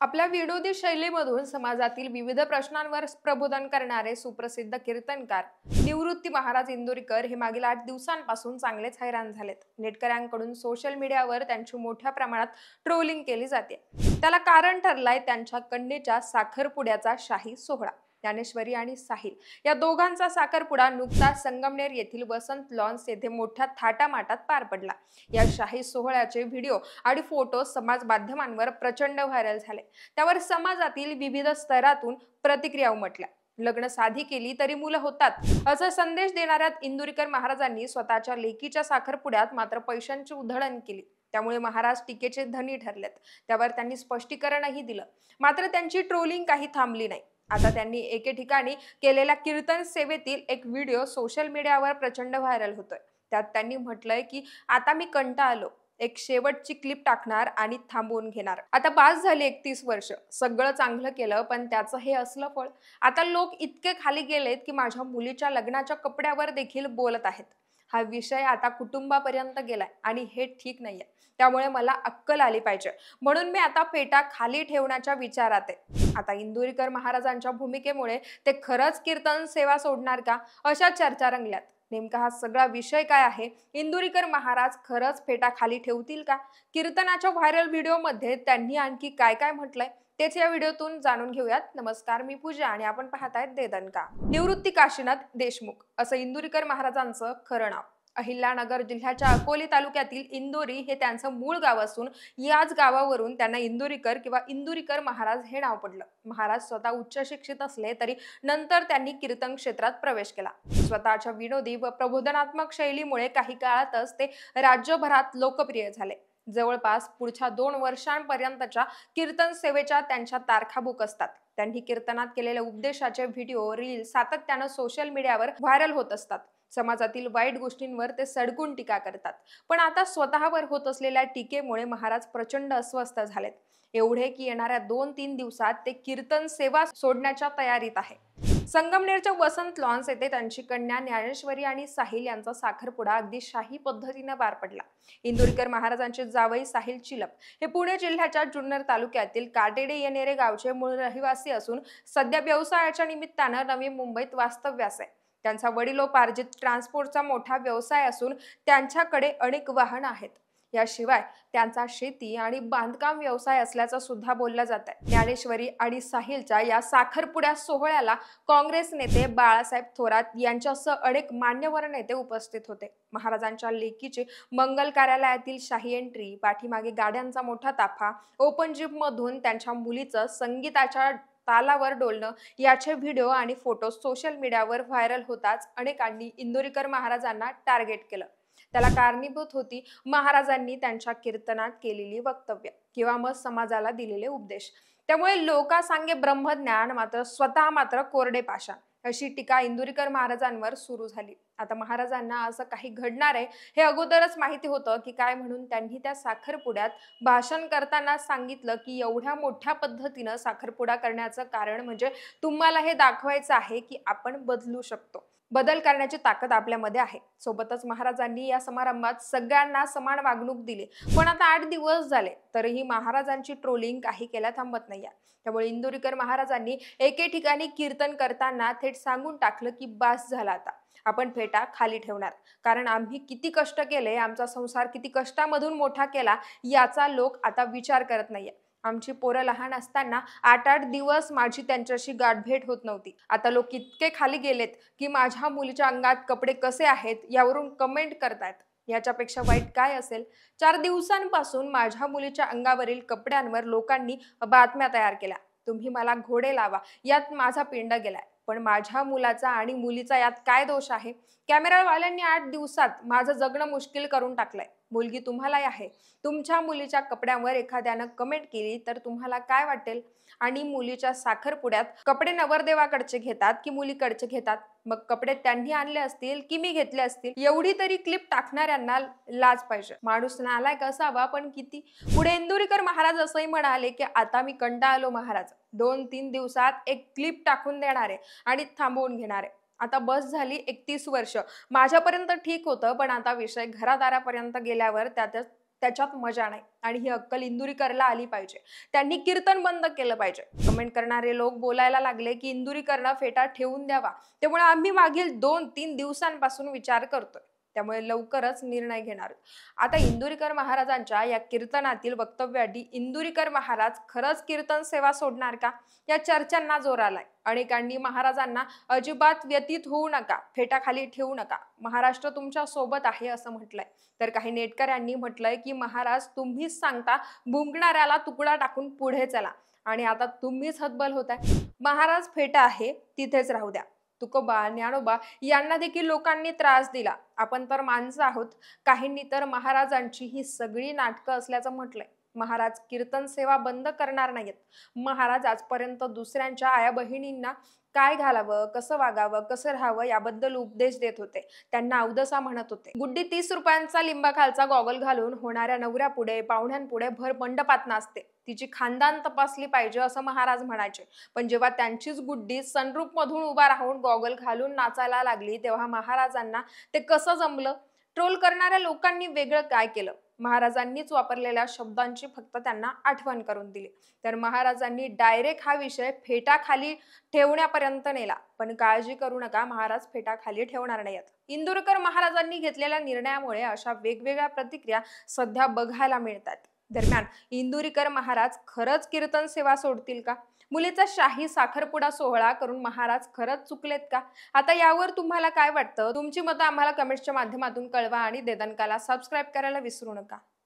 आपल्या विनोदी शैलीमधून समाजातील विविध प्रश्नांवर प्रबोधन करणारे सुप्रसिद्ध कीर्तनकार निवृत्ती महाराज इंदोरीकर हे मागील 8 दिवसांपासून चांगलेच हैराण झालेत. नेटकऱ्यांकडून सोशल मीडियावर त्यांची मोठ्या प्रमाणात ट्रोलिंग केली जाते. त्याला कारण ठरलाय त्यांच्या कन्येच्या साखरपुड्याचा शाही सोहळा. ज्ञानेश्वरी आणि साहिल या दोघांचा साखरपुडा नुकताच संगमनेर येथील वसंत लॉन्स येथे मोठ्या थाटामाटात पार पडला. या शाही सोहळ्याचे व्हिडिओ आणि फोटो समाज माध्यमांवर प्रचंड व्हायरल झाले. त्यावर समाजातील विविध स्तरातून प्रतिक्रिया उमटल्या. लग्न साधी केली तरी मुलं होतात असा संदेश देणाऱ्या इंदोरीकर महाराजांनी स्वतःच्या लेकीच्या साखरपुड्यात मात्र पैशांची उधळण केली. त्यामुळे महाराज टीकेचे धनी ठरलेत. त्यावर त्यांनी स्पष्टीकरणही दिलं. मात्र त्यांची ट्रोलिंग काही थांबली नाही. आता त्यांनी एके ठिकाणी केलेल्या कीर्तन सेवेतील एक व्हिडिओ सोशल मीडियावर प्रचंड व्हायरल होतोय. त्यात त्यांनी म्हटलंय की आता मी कंटाळलो, एक शेवटची क्लिप टाकणार आणि थांबवून घेणार. आता बास झाली 31 वर्ष, सगळं चांगलं केलं पण त्याचं हे असलं फळ. आता लोक इतके खाली गेलेत की माझ्या मुलीच्या लग्नाच्या कपड्यावर देखील बोलत आहेत. हा विषय आता कुटुंबापर्यंत गेलाय आणि हे ठीक नाहीये. त्यामुळे मला अक्कल आली पाहिजे, म्हणून मी आता फेटा खाली ठेवण्याच्या विचारात आहे. आता इंदोरीकर महाराजांच्या भूमिकेमुळे ते खरंच कीर्तन सेवा सोडणार का, अशा चर्चा रंगल्यात. नेमका हा सगळा विषय काय आहे? इंदोरीकर महाराज खरंच फेटा खाली ठेवतील का? कीर्तनाच्या व्हायरल व्हिडिओमध्ये त्यांनी आणखी काय काय म्हटलंय तेच या व्हिडिओतून जाणून घेऊयात. नमस्कार, मी पूजा आणि आपण पाहतायत दे दणका. निवृत्ती काशीनाथ देशमुख असं इंदोरीकर महाराजांचं खरं नाव. अहिल्यानगर जिल्ह्याच्या अकोले तालुक्यातील इंदोरी हे त्यांचं मूळ गाव असून याच गावावरून त्यांना इंदोरीकर किंवा इंदोरीकर महाराज हे नाव पडलं. महाराज स्वतः उच्च शिक्षित असले तरी नंतर त्यांनी कीर्तन क्षेत्रात प्रवेश केला. स्वतःच्या विनोदी व प्रबोधनात्मक शैलीमुळे काही काळातच ते राज्यभरात लोकप्रिय झाले. जवळपास पुढच्या 2 वर्षांपर्यंतच्या कीर्तन सेवेच्या त्यांच्या तारखा बुक असतात. त्यांनी कीर्तनात केलेल्या उपदेशाचे व्हिडिओ रील सातत्यानं सोशल मीडियावर व्हायरल होत असतात. समाजातील वाईट गोष्टींवर ते सडकून टीका करतात. पण आता स्वतःवर होत असलेल्या टीकेमुळे महाराज प्रचंड अस्वस्थ झालेत. एवढे की येणाऱ्या 2-3 दिवसात ते कीर्तन सेवा सोडण्याच्या तयारीत आहे. संगमनेरच्या वसंत लॉन्स येथे त्यांची कन्या ज्ञानेश्वरी आणि साहिल यांचा साखरपुडा अगदी शाही पद्धतीने पार पडला. इंदोरीकर महाराजांचे जावई साहिल चिलप हे पुणे जिल्ह्याच्या जुन्नर तालुक्यातील काटेडे येणेरे गावचे मूळ रहिवासी असून सध्या व्यवसायाच्या निमित्तानं नवी मुंबईत वास्तव्यास आहे. त्यांचा वडिलोपार्जित ट्रान्सपोर्टचा मोठा व्यवसाय असून त्यांच्याकडे अनेक वाहनं आहेत. याशिवाय त्यांचा शेती आणि बांधकाम व्यवसाय असल्याचं सुद्धा बोललं जात आहे. ज्ञानेश्वरी आणि साहिलच्या या साखरपुड्या सोहळ्याला काँग्रेस नेते बाळासाहेब थोरात यांच्यासह अनेक मान्यवर नेते उपस्थित होते. महाराजांच्या लेकीची मंगल कार्यालयातील शाही एंट्री, पाठीमागे गाड्यांचा मोठा ताफा, ओपन जीप मधून त्यांच्या मुलीचं संगीताच्या तालावर डोलणं याचे व्हिडिओ आणि फोटो सोशल मीडियावर व्हायरल होताच अनेकांनी इंदोरीकर महाराजांना टार्गेट केलं. त्याला कारणीभूत होती महाराजांनी त्यांच्या कीर्तनात केलेली वक्तव्य किंवा मग समाजाला दिलेले उपदेश. त्यामुळे लोका सांगे ब्रह्मज्ञान मात्र स्वतः मात्र कोरडे पाषाण, अशी टीका इंदोरीकर महाराजांवर सुरू झाली. आता महाराजांना असं काही घडणार आहे हे अगोदरच माहिती होतं की काय, म्हणून त्यांनी त्या साखरपुड्यात भाषण करताना सांगितलं की एवढ्या मोठ्या पद्धतीनं साखरपुडा करण्याचं कारण म्हणजे तुम्हाला हे दाखवायचं आहे की आपण बदलू शकतो, बदल करण्याची ताकद आपल्यामध्ये आहे. सोबतच महाराजांनी या समारंभात सगळ्यांना समान वागणूक दिली. पण आता 8 दिवस झाले तरीही महाराजांची ट्रोलिंग काही केल्या थांबत नाहीये. त्यामुळे इंदोरीकर महाराजांनी एके ठिकाणी कीर्तन करताना थेट सांगून टाकलं की बास झाला, आता आपण फेटा खाली ठेवणार. कारण आम्ही किती कष्ट केले, आमचा संसार किती कष्टामधून मोठा केला याचा लोक आता विचार करत नाहीये. आमची पोरं लहान असताना 8-8 दिवस माझी त्यांच्याशी गाठभेट होत नव्हती. आता लोक इतके खाली गेलेत की माझ्या मुलीच्या अंगात कपडे कसे आहेत यावरून कमेंट करतायत. याच्यापेक्षा वाईट काय असेल? 4 दिवसांपासून माझ्या मुलीच्या अंगावरील कपड्यांवर लोकांनी बातम्या तयार केल्या. तुम्ही मला घोडे लावा, यात माझा पिंड गेलाय. पण माझ्या मुलाचा आणि मुलीचा यात काय दोष आहे? कॅमेरावाल्यांनी 8 दिवसात माझं जगणं मुश्किल करून टाकलंय. मुलगी तुम्हालाही आहे. तुमच्या मुलीच्या कपड्यांवर एखाद्यानं कमेंट केली तर तुम्हाला काय वाटेल? आणि मुलीच्या साखरपुड्यात कपडे नवरदेवाकडचे घेतात की मुलीकडचे घेतात? मग कपडे त्यांनी आणले असतील की मी घेतले असतील? एवढी तरी क्लिप टाकणाऱ्यांना लाज पाहिजे. माणूस नालायक असावा पण किती. पुढे इंदोरीकर महाराज असंही म्हणाले की आता मी कंटाळलो महाराज, 2-3 दिवसात एक क्लिप टाकून देणार आहे आणि थांबवून घेणार आहे. आता बस झाली 31 वर्ष. माझ्यापर्यंत ठीक होतं, पण आता विषय घरादारापर्यंत गेल्यावर त्यात त्याच्यात मजा नाही आणि ही अक्कल इंदुरीकरला आली पाहिजे. त्यांनी कीर्तन बंद केलं पाहिजे. कमेंट करणारे लोक बोलायला लागले की इंदुरीकरनं फेटा ठेवून द्यावा, त्यामुळे आम्ही मागील 2-3 दिवसांपासून विचार करतोय, त्यामुळे लवकरच निर्णय घेणार. आता इंदुरीकर महाराजांच्या या कीर्तनातील वक्तव्याआधी इंदुरीकर महाराज खरंच कीर्तन सेवा सोडणार का, या चर्चांना जोर आलाय. अनेकांनी महाराजांना अजिबात व्यतीत होऊ नका, फेटा खाली ठेवू नका, महाराष्ट्र तुमच्या सोबत आहे असं म्हटलंय. तर काही नेटकऱ्यांनी म्हटलंय की महाराज तुम्हीच सांगता, भुंकणाऱ्याला तुकडा टाकून पुढे चला आणि आता तुम्हीच हतबल होताय. महाराज फेटा आहे तिथेच राहू द्या. तुकोबा, ज्ञानोबा यांना देखील लोकांनी त्रास दिला. आपण तर माणसं आहोत. काहींनी तर महाराजांची ही सगळी नाटकं असल्याचं म्हटलंय. महाराज कीर्तन सेवा बंद करणार नाहीत. महाराज आजपर्यंत दुसऱ्यांच्या आया बहिणींना काय घालावं, कसं वागावं, कसं राहावं याबद्दल उपदेश देत होते. त्यांना अवदसा म्हणत होते. गुड्डी 30 रुपयांचा लिंबाखालचा गॉगल घालून होणाऱ्या नवऱ्यापुढे, पाहुण्यांपुढे भर मंडपात नाचते. तिची खानदान तपासली पाहिजे असं महाराज म्हणायचे. पण जेव्हा त्यांचीच गुड्डी सनरूफ मधून उभा राहून गॉगल घालून नाचायला लागली, तेव्हा महाराजांना ते कसं जमलं? ट्रोल करणाऱ्या लोकांनी वेगळं काय केलं? महाराजांनीच वापरलेल्या शब्दांची फक्त त्यांना आठवण करून दिली. तर महाराजांनी डायरेक्ट हा विषय फेटा खाली ठेवण्यापर्यंत नेला. पण काळजी करू नका, महाराज फेटा खाली ठेवणार नाहीत. इंदुरकर महाराजांनी घेतलेल्या निर्णयामुळे अशा वेगवेगळ्या प्रतिक्रिया सध्या बघायला मिळतात. दरम्यान इंदुरीकर महाराज खरंच कीर्तन सेवा सोडतील का? मुलीचा शाही साखरपुडा सोहळा करून महाराज खरंच चुकलेत का? आता यावर तुम्हाला काय वाटतं? तुमची मतं आम्हाला कमेंट्सच्या माध्यमातून कळवा आणि देदनकाला सबस्क्राईब करायला विसरू नका.